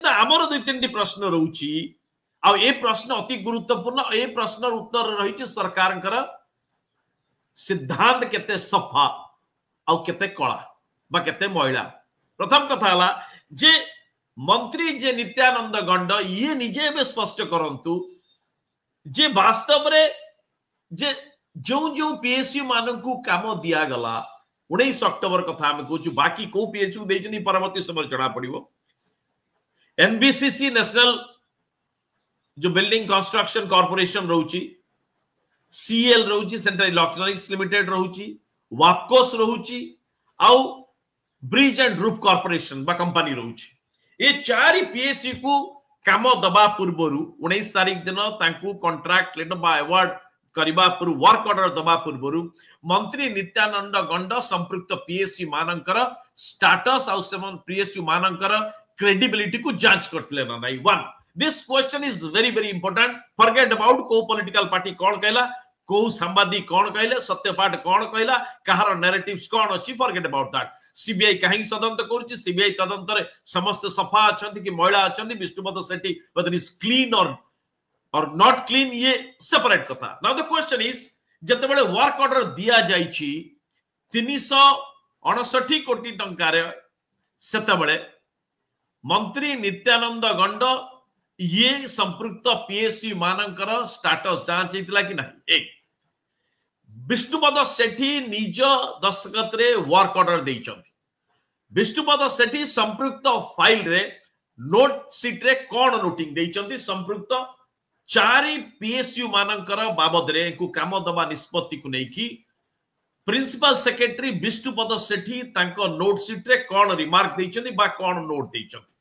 आमर दुई तीन प्रश्न रोची आ ए प्रश्न अति गुरुत्वपूर्ण ए प्रश्न उत्तर रही सरकार सिद्धांत केते सफा आ केते कला बा केते महिला। प्रथम कथा हला जे मंत्री जे नित्यानंद गंड ये निजे बे स्पष्ट करंतु जे वास्तव रे जे जो जो पीएसयू मानकू काम दिया गला 19 अक्टोबर कथा हम कहूँ बाकी को पीएसयू देजनी परवर्ती समय जना पड़िबो। एनबीसीसी नेशनल जो बिल्डिंग कंस्ट्रक्शन कॉर्पोरेशन रहउची, सीएल रहउची सेंट्रल इलेक्ट्रॉनिक्स लिमिटेड रहउची, वापकोस रहउची आउ ब्रिज एंड रूफ कॉर्पोरेशन बा कंपनी रहउची। ये चारि पीएसयू को काम दबा पूर्वरु 19 तारिख दिन तांकू कॉन्ट्रैक्ट लेटर बा अवार्ड करिबा पूर्व वर्क ऑर्डर दबा पूर्वरु मंत्री नित्यानंद गंड संपृक्त पीएसयू मानकर स्टेटस आउ सेवन पीएसयू मानकर क्रेडिबिलिटी को जांच करथिले ना नाही। One this question is very very important. Forget about को पॉलिटिकल पार्टी कौन कहला, को सांबादिक कौन कहले, सत्यपाठ कौन कहला, कहार नैरेटिव्स कौन अछि, फॉरगेट अबाउट दैट। सीबीआई कहीं तदंत करूची, सीबीआई तदंत रे समस्त सफा अछंती कि महिला अछंती, विष्णुपद सेठी whether is clean or not clean ये सेपरेट कथा। नाउ द क्वेश्चन इज जते बेले वर्क ऑर्डर दिया जाईची 359 कोटी टंका रे सेते बेले मंत्री नित्यानंद गंड ये संपृक्त पीएसयू मानकर स्टेटस जांच हेतला कि नहीं। एक विष्णुपद सेठी निज दस्तखत रे वर्क ऑर्डर देइचंती। विष्णुपद सेठी संपृक्त फाइल रे नोट सीट रे कोन नोटिंग देइचंती संपृक्त चारि पीएसयू मानकर बाबद रे को काम दबा निष्पत्ति को नै कि प्रिंसिपल सेक्रेटरी विष्णुपद सेठी तांको नोट सीट रे कोन रिमार्क देइचंती बा कोन नोट देइचंती।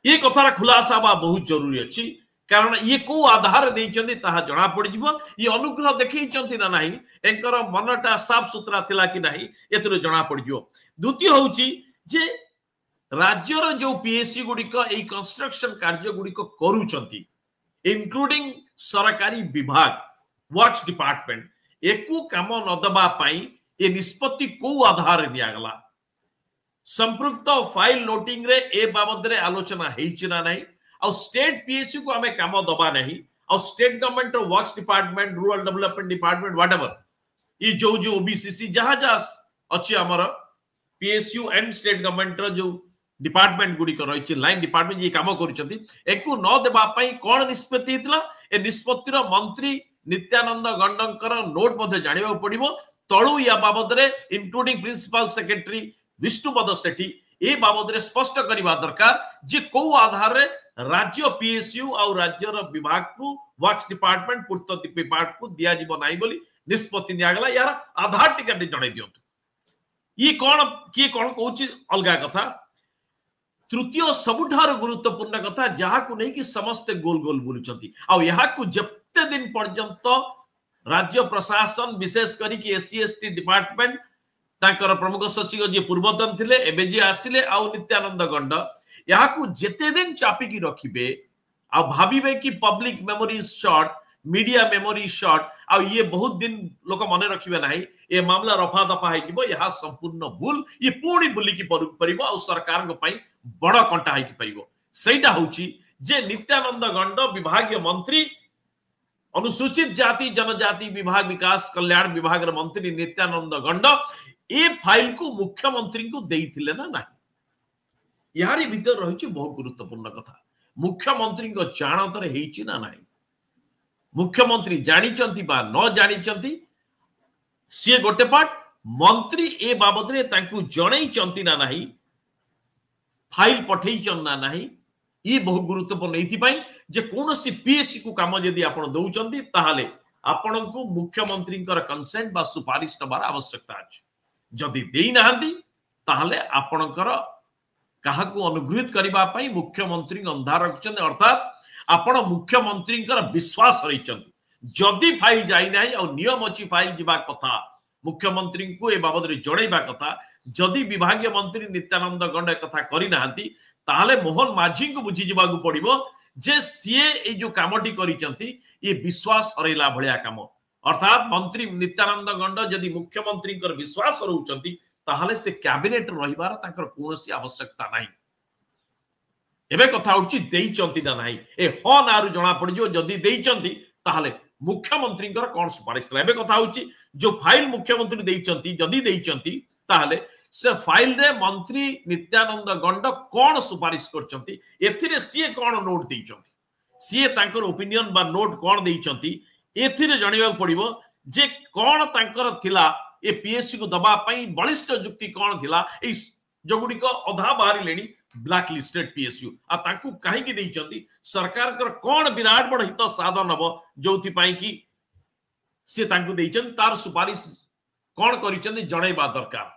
ये कथार खुलासा बा बहुत जरूरी अछि कारण ये को आधार देइचंती ताहा जणा पड़ जिवो। ये अनुग्रह देखैचंती ना नाही, एकर मनटा साफ सुथरा थिला कि नाही एतरो जणा पड़ जिवो। द्वितीय होउची जे राज्यर जो पीएसयू गुडिक एई कंस्ट्रक्शन कार्य गुडिक करूचंती इंक्लूडिंग सरकारी विभाग वर्क्स डिपार्टमेंट एकु काम न दबा पई ए निष्पत्ति को आधार दिया गला। संपृक्त फाइल नोटिंग रे ए बाबद रे आलोचना हेछि ना नाही और स्टेट पीएसयू को हमें काम दबा नहीं और state government works department rural development department whatever ये जो जो ओबीसीसी जहां जहां अछि हमर पीएसयू एंड स्टेट गवर्नमेंट रो जो डिपार्टमेंट गुडी कर रही लाइन डिपार्टमेंट ये काम करूचंती एकु न देबा पई कोन निष्पत्ति हितला। ए निष्पत्ति रो मंत्री नित्यानंद गंडंकर नोट मध्ये जानिबा पड़िबो। तळु या बाबद रे इंक्लूडिंग प्रिंसिपल सेक्रेटरी विष्णुपद सेठी ए बाबद रे स्पष्ट करबा दरकार जे को आधार रे राज्य पीएसयू और राज्य विभाग को वर्क्स डिपार्टमेंट पूर्त विभाग को दिया जीव नाही बोली निष्पत्ति निया गला। यार आधार टिकट जणाई दियंतु। ये कौन किए कौन कहूची अलगा कथा। तृतीय सबुठार गुरुत्वपूर्ण कथा जहा को नहीं कि समस्त गोल गोल बुलुचंती आ यहा को जते दिन पर्यंत राज्य प्रशासन विशेष करी कि एससी एसटी डिपार्टमेंट ताकर प्रमुख सचिव जे पूर्वतन थिले एबे जे आसिले आ नित्यानंद गंड यहा को जेते दिन चापी की रखिबे आ भाबिबे कि public memory is short, media memory short आ ये बहुत दिन लोक मने रखिबे नाही ए मामला रफा दफा है कि यह संपूर्ण भूल ये पूरी बुली की परिबो आ सरकार को पई बड़ कंटा है कि परिबो। सेटा होची जे नित्यानंद गंड विभागीय मंत्री अनुसूचित जाति जनजाति विभाग विकास कल्याण विभाग मंत्री नित्यानंद गंड ए फाइल को मुख्यमंत्री को देइथिले ना नाही। यारी भीतर रही बहुत गुरुत्वपूर्ण कथा। मुख्यमंत्री को जानतर हेछि ना नाही, मुख्यमंत्री जानिचंती बा न जानिचंती सी गोटे पार्ट मंत्री ए बाबद रे तांकू जणैचंती ना नाही, फाइल पठैचन ना नाही। ये बहुत गुरुत्वपूर्ण एथि पई जे कोनोसी पीएससी को काम यदि आपण दउचंती ताहाले आपणको मुख्यमंत्री कंसेंट बा सुपारिश नबार आवश्यकता अछि। जदि देई नाहंती ताहाले आपणकर काहाकू अनुग्रहित करिबा पई मुख्यमंत्री अंधार रखचन अर्थात आपण मुख्यमंत्री विश्वास रहिचंती। जदि फाइल जाई नाही और नियम अछि फाइल जिबा कथा मुख्यमंत्री को ए बाबद रे जणैबा कथा। जदि विभागीय मंत्री नित्यानंद गंड कथा करि नाहंती ताहाले मोहन माझी को बुझी जिबा को पड़िबो जे सीए ए जो कामटी करिचंती ये विश्वास हरैला भलिया काम। अर्थात मंत्री नित्यानंद गंड जदि मुख्यमंत्री विश्वास रहउचंती ताहाले से कैबिनेट रहिबार ताकर कोनोसी आवश्यकता नाही। एबे कथा होची देइचंती ना नाही ए ह नारु जणा पड़ जो जदी देइचंती ताहले मुख्यमंत्री कौन सुपारिश एबे कथा होची जो फाइल मुख्यमंत्री देइचंती जदी देइचंती ताहले से फाइल रे मंत्री नित्यानंद गंड कौन सुपारिश करचंती एथिरे सीए कौन नोट देइचंती सीए तांकर ओपिनियन बा नोट कौन देइचंती एथिरे जणिबा पड़िबो जे कौन तांकर थिला ए पीएससी को दबा पई बलिष्ठ युक्ति कौन थिला ए जोगुडी को अधा बाहरी लेनी ब्लैक लिस्टेड पीएसयू आ तांकू काहे की देइचंती सरकार कर कौन विराट बड़ हित साधन हबो जोथि पई की से तांकू देइचन तार सुपारिश कौन करिचंती जणैबा दरकार।